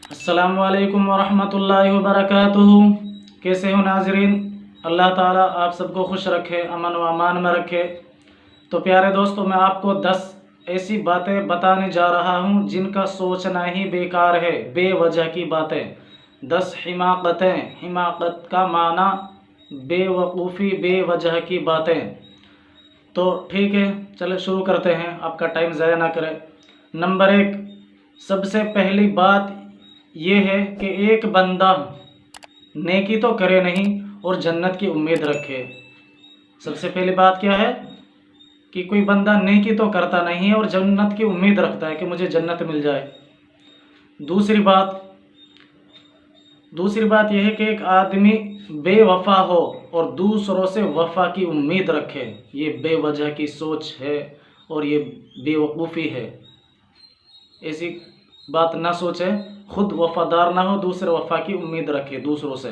अस्सलामु अलैकुम वरहमतुल्लाहि वबरकातुहू। कैसे हो नाजरीन? अल्लाह ताला आप सबको खुश रखे, अमन व अमान में रखे। तो प्यारे दोस्तों, मैं आपको 10 ऐसी बातें बताने जा रहा हूँ जिनका सोचना ही बेकार है, बेवजह की बातें। 10 हिमाकतें, हिमाकत का माना बेवकूफ़ी, बेवजह की बातें। तो ठीक है, चलो शुरू करते हैं, आपका टाइम ज़ाया ना करें। नंबर 1, सबसे पहली बात ये है कि एक बंदा नेकी तो करे नहीं और जन्नत की उम्मीद रखे। सबसे पहली बात क्या है कि कोई बंदा नेकी तो करता नहीं है और जन्नत की उम्मीद रखता है कि मुझे जन्नत मिल जाए। दूसरी बात यह है कि एक आदमी बेवफा हो और दूसरों से वफा की उम्मीद रखे। ये बेवजह की सोच है और ये बेवकूफ़ी है। ऐसी बात ना सोचे, खुद वफादार ना हो, दूसरे वफा की उम्मीद रखे दूसरों से।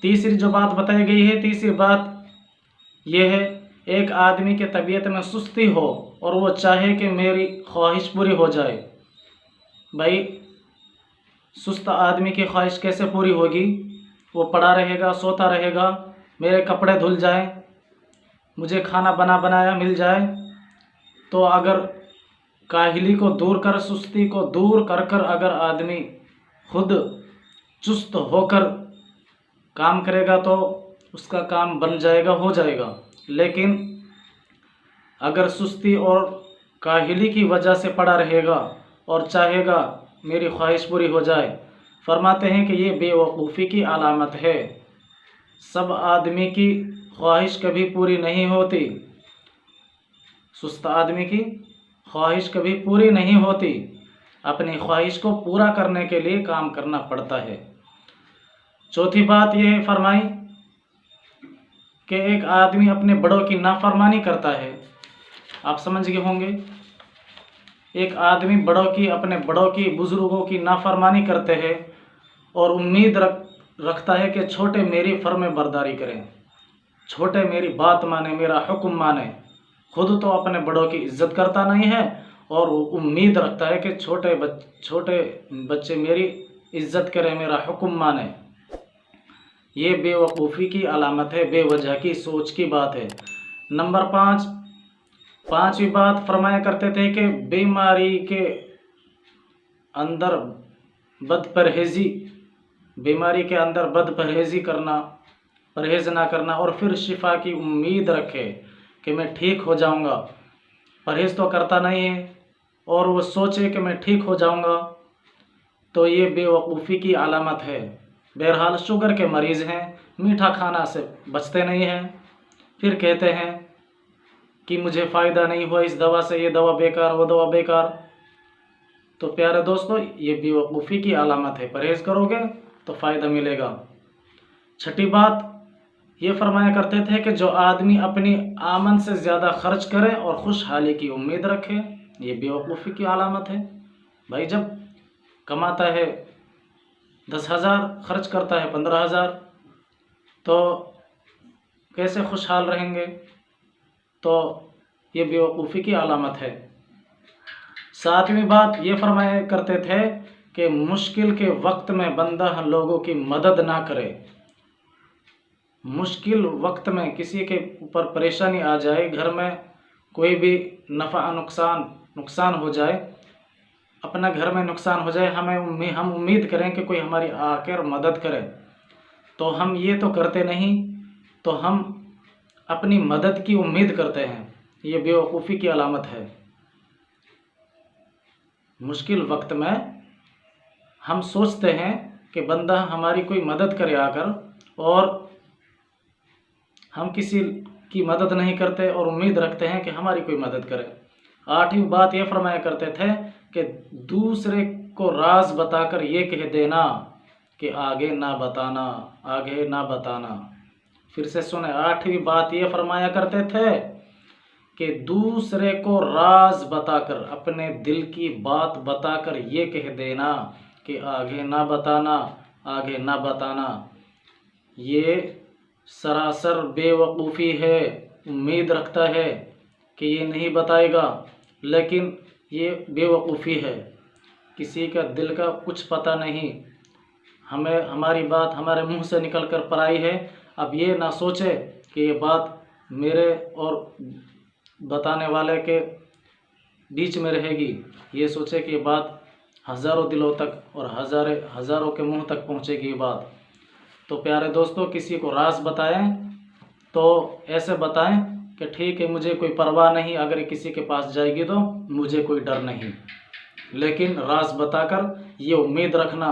तीसरी जो बात बताई गई है, तीसरी बात यह है, एक आदमी के तबीयत में सुस्ती हो और वो चाहे कि मेरी ख्वाहिश पूरी हो जाए। भाई, सुस्त आदमी की ख्वाहिश कैसे पूरी होगी? वो पड़ा रहेगा, सोता रहेगा, मेरे कपड़े धुल जाए, मुझे खाना बना बनाया मिल जाए। तो अगर काहिली को दूर कर, सुस्ती को दूर कर कर अगर आदमी खुद चुस्त होकर काम करेगा तो उसका काम बन जाएगा, हो जाएगा। लेकिन अगर सुस्ती और काहिली की वजह से पड़ा रहेगा और चाहेगा मेरी ख्वाहिश पूरी हो जाए, फरमाते हैं कि ये बेवकूफ़ी की अलामत है। सब आदमी की ख्वाहिश कभी पूरी नहीं होती, सुस्त आदमी की ख्वाहिश कभी पूरी नहीं होती। अपनी ख्वाहिश को पूरा करने के लिए काम करना पड़ता है। चौथी बात यह फरमाई कि एक आदमी अपने बड़ों की नाफरमानी करता है। आप समझ गए होंगे, एक आदमी अपने बड़ों की, बुजुर्गों की नाफरमानी करते हैं और उम्मीद रखता है कि छोटे मेरी फर्म बरदारी करें, छोटे मेरी बात माने, मेरा हुक्म माने। खुद तो अपने बड़ों की इज्जत करता नहीं है और उम्मीद रखता है कि छोटे बच्चे मेरी इज्जत करें, मेरा हुक्म माने। ये बेवकूफ़ी की अलामत है, बेवजह की सोच की बात है। नंबर 5, पांचवी बात फरमाया करते थे कि बीमारी के अंदर बदपरहेज़ी करना, परहेज़ ना करना और फिर शिफा की उम्मीद रखे कि मैं ठीक हो जाऊंगा। परहेज़ तो करता नहीं है और वो सोचे कि मैं ठीक हो जाऊंगा, तो ये बेवकूफ़ी की अलामत है। बहरहाल शुगर के मरीज़ हैं, मीठा खाना से बचते नहीं हैं, फिर कहते हैं कि मुझे फ़ायदा नहीं हुआ इस दवा से, ये दवा बेकार, वो दवा बेकार। तो प्यारे दोस्तों, ये बेवकूफ़ी की अलामत है। परहेज़ करोगे तो फ़ायदा मिलेगा। छठी बात ये फरमाया करते थे कि जो आदमी अपनी आमदनी से ज़्यादा खर्च करे और खुशहाली की उम्मीद रखे, ये बेवकूफ़ी की अलामत है। भाई, जब कमाता है 10,000, खर्च करता है 15,000, तो कैसे खुशहाल रहेंगे? तो ये बेवकूफ़ी की अलामत है। सातवीं बात ये फरमाया करते थे कि मुश्किल के वक्त में बंदा लोगों की मदद ना करे। मुश्किल वक्त में किसी के ऊपर परेशानी आ जाए, घर में कोई भी नफ़ा नुकसान हो जाए, अपना घर में नुकसान हो जाए, हम उम्मीद करें कि कोई हमारी आकर मदद करे, तो हम ये तो करते नहीं, तो हम अपनी मदद की उम्मीद करते हैं। ये बेवकूफ़ी की अलामत है। मुश्किल वक्त में हम सोचते हैं कि बंदा हमारी कोई मदद करे आकर, और हम किसी की मदद नहीं करते और उम्मीद रखते हैं कि हमारी कोई मदद करे। आठवीं बात यह फरमाया करते थे कि दूसरे को राज बताकर ये कह देना कि आगे ना बताना, आगे ना बताना। फिर से सुने, आठवीं बात ये फरमाया करते थे कि दूसरे को राज बताकर, अपने दिल की बात बताकर ये कह देना कि आगे ना बताना, आगे ना बताना। ये सरासर बेवकूफ़ी है। उम्मीद रखता है कि ये नहीं बताएगा, लेकिन ये बेवकूफ़ी है। किसी का दिल का कुछ पता नहीं। हमें हमारी बात हमारे मुंह से निकल कर पराई है। अब ये ना सोचे कि ये बात मेरे और बताने वाले के बीच में रहेगी। ये सोचे कि ये बात हज़ारों दिलों तक और हज़ारों के मुंह तक पहुंचेगी ये बात। तो प्यारे दोस्तों, किसी को राज बताएं तो ऐसे बताएं कि ठीक है, मुझे कोई परवाह नहीं, अगर किसी के पास जाएगी तो मुझे कोई डर नहीं। लेकिन राज बताकर ये उम्मीद रखना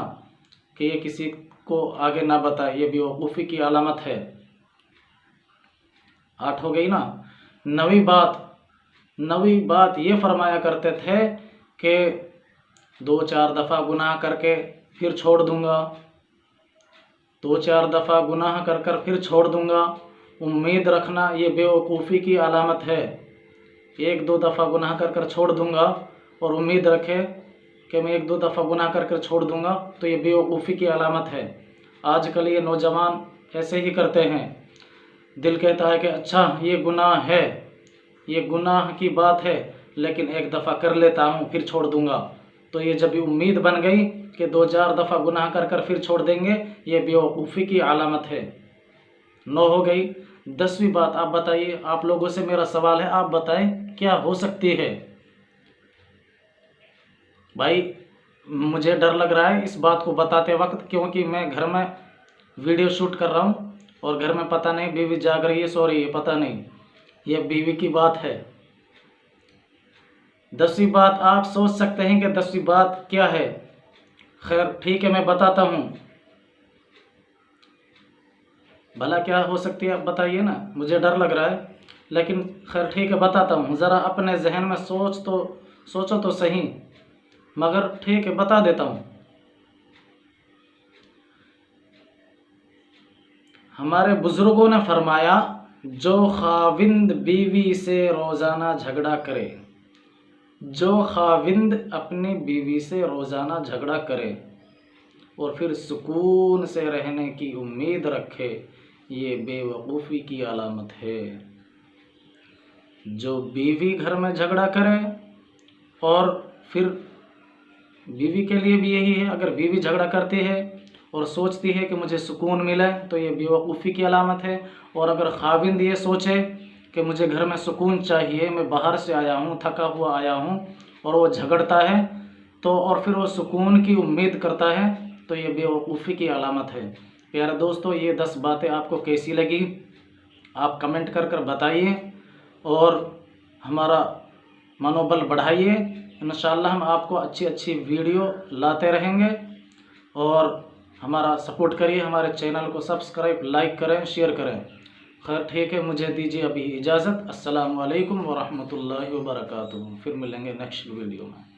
कि ये किसी को आगे ना बताए, ये बेवकूफ़ी की अलामत है। 8 हो गई ना। नवी बात ये फरमाया करते थे कि 2-4 दफ़ा गुनाह करके फिर छोड़ दूंगा, 2-4 दफ़ा गुनाह कर फिर छोड़ दूंगा। उम्मीद रखना ये बेवकूफ़ी की अलामत है। 1-2 दफ़ा गुनाह कर छोड़ दूंगा और उम्मीद रखे कि मैं 1-2 दफ़ा गुनाह कर छोड़ दूंगा, तो ये बेवकूफ़ी की अलामत है। आजकल ये नौजवान ऐसे ही करते हैं। दिल कहता है कि अच्छा ये गुनाह है, ये गुनाह की बात है, लेकिन 1 दफ़ा कर लेता हूँ फिर छोड़ दूंगा। तो ये जब उम्मीद बन गई कि 2-4 दफ़ा गुनाह कर फिर छोड़ देंगे, ये बेवकूफ़ी की अलामत है। 9 हो गई। 10वीं बात आप बताइए। आप लोगों से मेरा सवाल है, आप बताएं क्या हो सकती है। भाई मुझे डर लग रहा है इस बात को बताते वक्त, क्योंकि मैं घर में वीडियो शूट कर रहा हूँ और घर में पता नहीं बीवी जाग रही है सो रही है, पता नहीं, ये बीवी की बात है। 10वीं बात आप सोच सकते हैं कि 10वीं बात क्या है। खैर ठीक है, मैं बताता हूँ। भला क्या हो सकती है आप बताइए ना, मुझे डर लग रहा है, लेकिन खैर ठीक है बताता हूँ। ज़रा अपने जहन में सोचो तो सही, मगर ठीक है बता देता हूँ। हमारे बुजुर्गों ने फरमाया, जो खाविंद बीवी से रोज़ाना झगड़ा करे, जो खाविंद अपनी बीवी से रोज़ाना झगड़ा करे और फिर सुकून से रहने की उम्मीद रखे, ये बेवकूफ़ी की अलामत है। जो बीवी घर में झगड़ा करे और फिर बीवी के लिए भी यही है, अगर बीवी झगड़ा करती है और सोचती है कि मुझे सुकून मिले, तो ये बेवकूफ़ी की अलामत है। और अगर खाविंद ये सोचे कि मुझे घर में सुकून चाहिए, मैं बाहर से आया हूँ, थका हुआ आया हूँ, और वो झगड़ता है तो और फिर वो सुकून की उम्मीद करता है, तो ये बेवकूफ़ी की अलामत है। प्यारे दोस्तों, ये 10 बातें आपको कैसी लगी आप कमेंट कर बताइए और हमारा मनोबल बढ़ाइए। इंशाअल्लाह हम आपको अच्छी वीडियो लाते रहेंगे और हमारा सपोर्ट करिए। हमारे चैनल को सब्सक्राइब, लाइक करें, शेयर करें। खैर ठीक है, मुझे दीजिए अभी इजाज़त। अस्सलामु अलैकुम वरहमतुल्लाहि वबरकातुहू। फिर मिलेंगे नेक्स्ट वीडियो में।